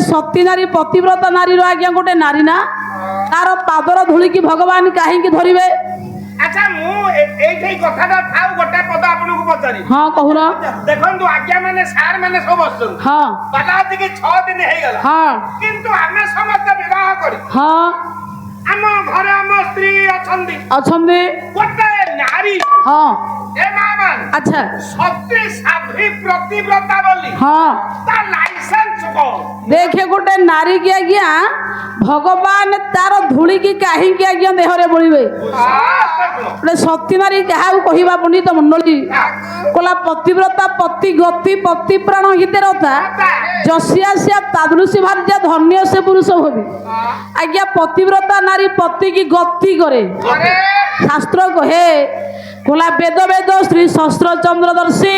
सती नारी पतिव्रता नारी आज्ञा गोटे नारी ना तार पादर धूली की भगवान कहीं धरवे। अच्छा मु एई कथाटा थाउ गोटे पद आपन को पचारी। हां कहूना देखंतु आज्ञा माने सार माने सब बसुन। हां बालाजी के 6 दिन हे गला। हां किंतु हमें समस्त विवाह करी। हां हम घरे हम स्त्री अछंदी गोटे नारी। हां ए मामान अच्छा सती साध्वी प्रतिव्रता बोली। हां ता लाइसेंस को देखे गोटे नारी की आज्ञा भगवान तार धूली की कहीं की आज्ञा देहरे बोलिबे। सती नारी क्या कहवा पंडित मंडली कला पतिव्रता पति गति पति प्राण हितेरता जसिया सिया तादृशी भार्या धन्य से पुरुष भवि। आज्ञा पतिव्रता नारी पति की गति करे शास्त्र कहे कला वेद वेद श्री शस्त्र चंद्रदर्शी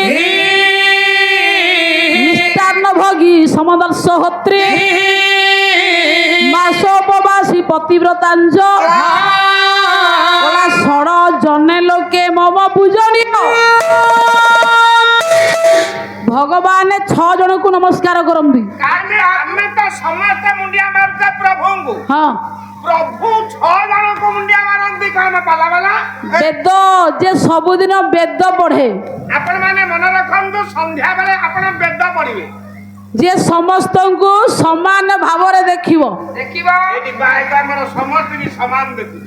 निष्ठान भोगी समदर्श होत्री मासोपवासी पतिव्रतांज षड़ जने लोके मम पूजनीय। भगवान 6 जन को नमस्कार करती। हाँ प्रभु 6 जन को मुंडिया मारती काम पाला वाला वेद जे सबुदिन वेद पढ़े आपण माने मन रखंतु संध्या बेले आपण वेद पढ़िबे जे समस्त को समान भाव रे देखिबो एटी बायका मन समस्त भी समान देखि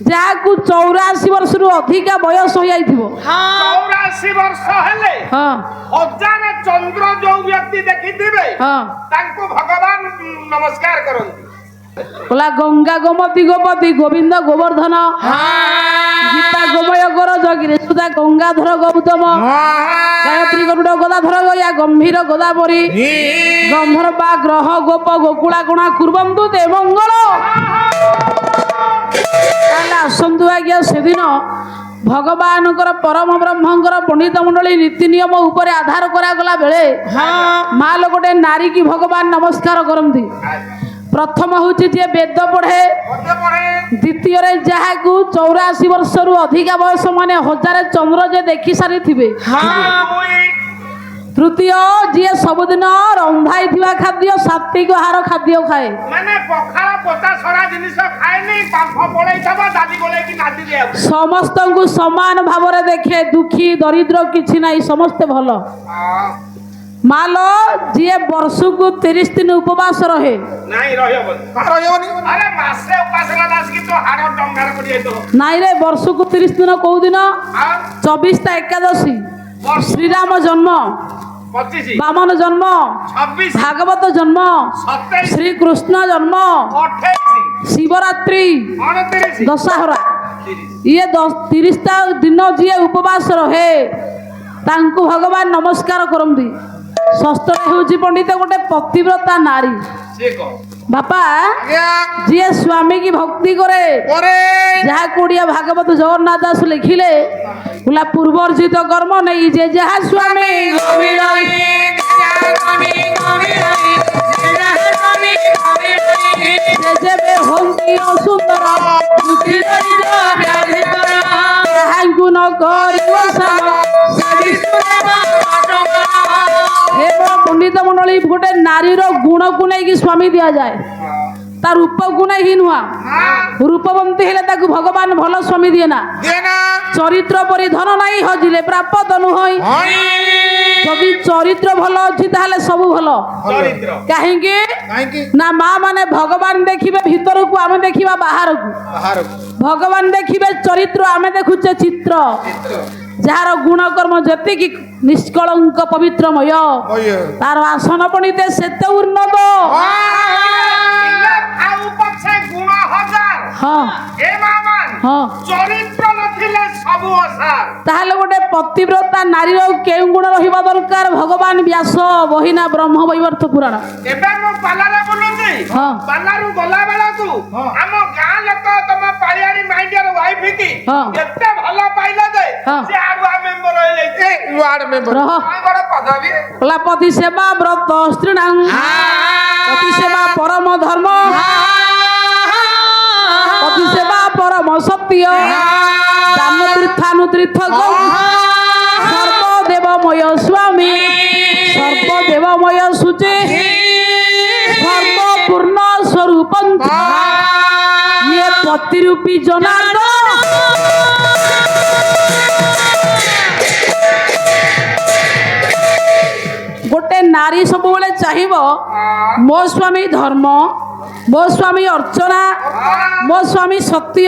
जाकू 84 वर्ष रु अधिका बयस हो जाइथिबो। हां 84 वर्ष हेले हां हजार चंद्र जो व्यक्ति देखिथिबे हां तांको भगवान नमस्कार करंती। बोला गंगा गोमती गोपति गोविंद गोवर्धन गीता गोमय गर जगिरे सुधा गंगाधर गौतम गायत्री गरुड़ गदाधर गया गंभीर गोदावरी गंधर्वा ग्रह गोप गोकुला गुणा कुर्वन्तु ते मंगल। आसतु आज्ञा से दिन भगवान परम ब्रह्मंकर पंडित मंडली नीति नियम उपर आधार करागला बेले माँ गोटे नारी की भगवान नमस्कार करती। प्रथम हूँ जे वेद पढ़े द्वितीय जहाँ को 84 वर्ष रु अधिका बयस माने 1000 चंद्र जे देखी सारी थे तृतीय जी सबुदिन रंधाई खाद्य सात्विक आहार खाद्य खाए माने पखाला पोता सरा जिनिस खाएनी पांफ पळै थबा दादी बोले कि नाती दे समस्त को समान भाव रे देखे दुखी दरिद्र किछि नाही समस्त भलो। मालो जी वर्ष को 30 दिन उपवास रहे नहीं रहबनी अरे मासे उपवास लास की तो हाड़ डंगार पड़ी तो नहीं रे वर्ष को 30 दिन को दिन 24 ता एकादशी श्रीराम जन्म 25 वामन जन्म 26 भागवत जन्म 27 श्री कृष्ण जन्म 28 शिवरात्रि 29 दशहरा ये 30 ता दिन जी उपवास रहे तांको भगवान नमस्कार करती। षष्ठ हूँ पंडित गोटे पतिव्रता नारी बापा जी स्वामी की भक्ति करे जहाँ कोड़िया भागवत जगन्नाथ दास लिखिले बोला पूर्वर्जित कर्म नहीं जे जहाँ स्वामी सुंदर न पंडित मंडली गोटे नारी गुण को नहीं स्वामी दि जाए ता रूप को नहीं नुआ रूपवंती हेले ताकू भगवान भल स्वामी दिए ना चरित्र परि धन नहीं हजिले प्राप्त नुहई जदि चरित्र भल अच्छी ताहले सब भल कहीं ना माँ माने भगवान देखिबे भीतर को आमे देखिबा बाहर को भगवान देखिबे चरित्र आमे देखुचे चित्र जार गुण कर्म जति की निष्कलंक पवित्रमय तार आसन पणिते सेते उन्नत ताहले गोटे पतिव्रता नारी केउ गुण रहिबा दरकार भगवान व्यास बहिना ब्रह्म वैवर्त पुराण एबे मो पालारे बोलुनी पालारु गला बेला को हम गां लोक तम पालियारी माइंडियर वाइफ की एते भलो पाइला दे से आगुआ मेंबर होई जाई वार्ड मेंबर बड़ पदवी कला पति सेवा व्रत स्त्रीणां पति सेवा परम धर्म पति सेवा परम सत्य दान तीर्थानुतीर्थ सर्वदेवमय स्वामी सर्वदेवमय सुचे ପତି ରୂପୀ ଜନାର୍ଦ୍ଦନ ଗୋଟେ ନାରୀ ସବୁବେଳେ ଚାହିଁବ ମୋ ସ୍ୱାମୀ ଧର୍ମ, ମୋ ସ୍ୱାମୀ ଅର୍ଚ୍ଚନା, ମୋ ସ୍ୱାମୀ ସତ୍ୟ,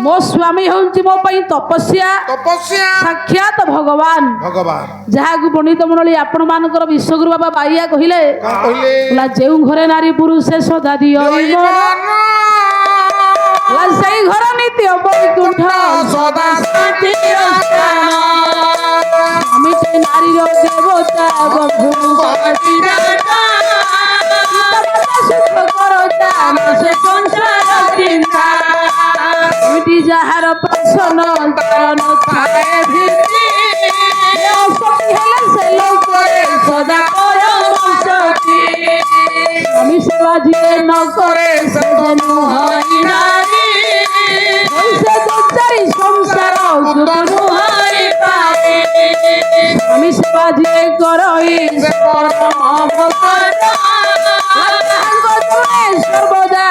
ମୋ ସ୍ୱାମୀ ହେଉଛି ମୋ ପାଇଁ ତପସ୍ୟା ସାକ୍ଷାତ ଭଗବାନ। ଯାହାକୁ ପଣ୍ଡିତ ମଣ୍ଡଳୀ ଆପଣ ମାନଙ୍କର ବିଶ୍ୱଗୁରୁ ବାବା ବାଇଆ କହିଲେ ଯେଉଁ ଘରେ ନାରୀ ପୁରୁଷେ ସଦା ଦିଅ ସେଇ ଘର ନିତ୍ୟ ବୈକୁଣ୍ଠ ସଦା আমি সেই নারীর দেবতা বন্ধু যাহার প্রসন্ন আমি সেবা যে ন করে সংসার আমি সেবা যে করই সর্বদা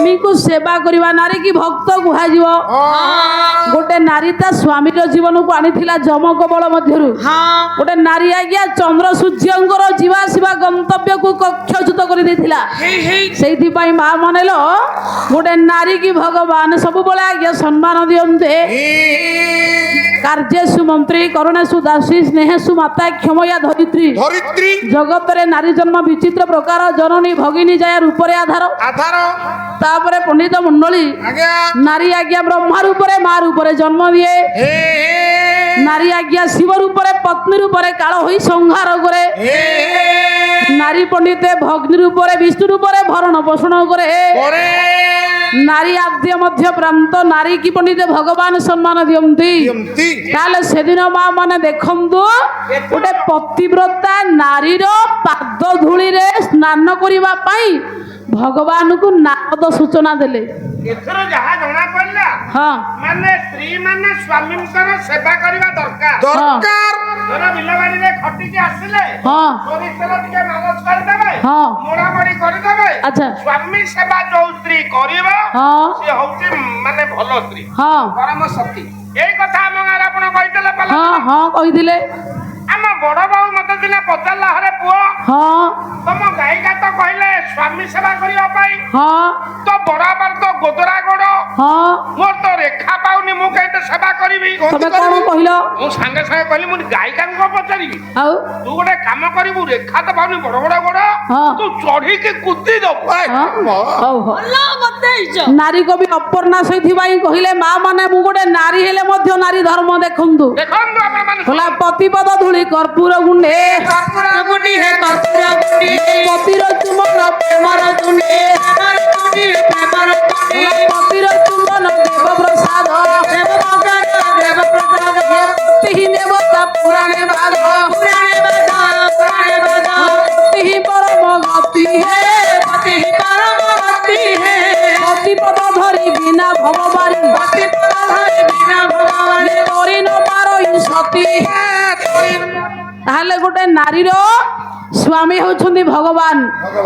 স্বামীକୁ সেবা କରିବା ନାରୀ କି ଭକ୍ତ କୁହାଯିବ। ଗୋଟେ ନାରୀ ତା ସ୍ୱାମୀର ଜୀବନକୁ ଆଣିଥିଲା ଯମକବଳ ମଧ୍ୟରୁ। ଗୋଟେ ନାରୀ ଆଜ୍ଞା ଚନ୍ଦ୍ର ସୂର୍ଯ୍ୟଙ୍କର ଯିବା ଆସିବା ଗନ୍ତବ୍ୟକୁ କକ୍ଷଚ୍ୟୁତ କରିଦେଇଥିଲା। ସେଇଥିପାଇଁ ମା ମନେଲ ଗୋଟେ ନାରୀ କି ଭଗବାନ ସବୁବେଳେ ଆଜ୍ଞା ସମ୍ମାନ ଦିଅନ୍ତେ। କାର୍ଯ୍ୟସୁ ମନ୍ତ୍ରୀ କରୁଣେଶୁ ଦାସୀ ସ୍ନେହେଶୁ ମାତା କ୍ଷମୟା ଧରିତ୍ରୀ ଜଗତରେ ନାରୀ ଜନ୍ମ ବିଚିତ୍ର ପ୍ରକାର ଜନନୀ ଭଗିନୀ ଯାୟା ରୂପରେ ଆଧାର। ତାପରେ ପଣ୍ଡିତ ମଣ୍ଡଳୀ ନାରୀ ଆଜ୍ଞା ବ୍ରହ୍ମା ରୂପରେ ମା ରୂପରେ ଜନ୍ମ ଦିଏ। ନାରୀ ଆଜ୍ଞା ଶିବ ରୂପରେ ପତ୍ନୀ ରୂପରେ କାଳ ହୋଇ ସଂହାର କରେ। ନାରୀ ପଣ୍ଡିତେ ଭଗ୍ନୀ ରୂପରେ ବିଷ୍ଣୁ ରୂପରେ ଭରଣ ପୋଷଣ କରେ। ନାରୀ ଆଦ୍ୟ ମଧ୍ୟ ପ୍ରାନ୍ତ ନାରୀ କି ପଣ୍ଡିତେ ଭଗବାନ ସମ୍ମାନ ଦିଅନ୍ତି। ତାହେଲେ ସେଦିନ ମା ମାନେ ଦେଖନ୍ତୁ ଗୋଟେ ପତିବ୍ରତା ନାରୀର ପାଦ ଧୂଳିରେ ସ୍ନାନ କରିବା ପାଇଁ ଭଗବାନଙ୍କୁ ନାରଦ ସୂଚନା ଦେଲେ। ଏଥର ଯାହା ଜଣା ପଡିଲା ମାନେ ସ୍ତ୍ରୀ ମାନେ ସ୍ୱାମୀଙ୍କର ସେବା କରିବା ଦରକାର। ବିଲବାଡିରେ ଖଟିକି ଆସିଲେ ସୋରିଷ ତେଲ ଟିକେ ମାଲସ କରିଦେବେ, ମୋଡାମୋଡି କରିଦେବେ। ସ୍ୱାମୀ ସେବା ଯୋଉ ସ୍ତ୍ରୀ କରିବ ସେ ହଉଛି ମାନେ ଭଲ ସ୍ତ୍ରୀ, ପରମ ସତୀ। ଏଇ କଥା ଆମ ଗାଁରେ ଆପଣ କହିଥିଲେ। କହିଥିଲେ। ଆମ ବଡ ବୋଉ ମତେ ଦିନେ ପଚାରିଲା ହରେ ପୁଅ ତମ ଗାଈକା ତ କହିଲେ ସ୍ୱାମୀ ସେବା କରିବା ପାଇଁ, ତ ବଡ ବାପାର ତ ଗୋଦରା ଗୋଡ, ମୋର ତ ରେଖା ପାଉନି, ମୁଁ କେମିତି ସେବା କରିବି? ତମେ କଣ କହିଲ? ମୁଁ ସାଙ୍ଗେ ସାଙ୍ଗେ କହିଲି ମୁଁ ଗାଈକାଙ୍କୁ ପଚାରିବି, ତୁ ଗୋଟେ କାମ କରିବୁ, ରେଖା ତ ପାଉନି ବଡ ବଡ ଗୋଡ, ତୁ ଚଢିକି କୁଦି ଦବୁ। ନାରୀ କବି ଅପର୍ଣ୍ଣା ସେଇଥିପାଇଁ କହିଲେ ମା ମାନେ ମୁଁ ଗୋଟେ ନାରୀ ହେଲେ ମଧ୍ୟ ନାରୀ ଧର୍ମ ଦେଖନ୍ତୁ। ହେଲା ପତିପଦ ଧୂଳି କର୍ପୂର ଗୁଣ୍ଡେ ପତିର ଚୁମ୍ବନ ପ୍ରେମର ତୁଣ୍ଡେ ପତିର ଚୁମ୍ବନ ଦେବ ପ୍ରସାଦ ପତି ଦେବତା ପୁରାଣେ ବାଦ ପତି ପରମ ଗତି ପତିପଦ ଧରି ବିନା ଭଗବାନ କରି ନ ପାରଇ ସତୀ। ତାହେଲେ ଗୋଟେ ନାରୀର ସ୍ୱାମୀ ହଉଛନ୍ତି ଭଗବାନ।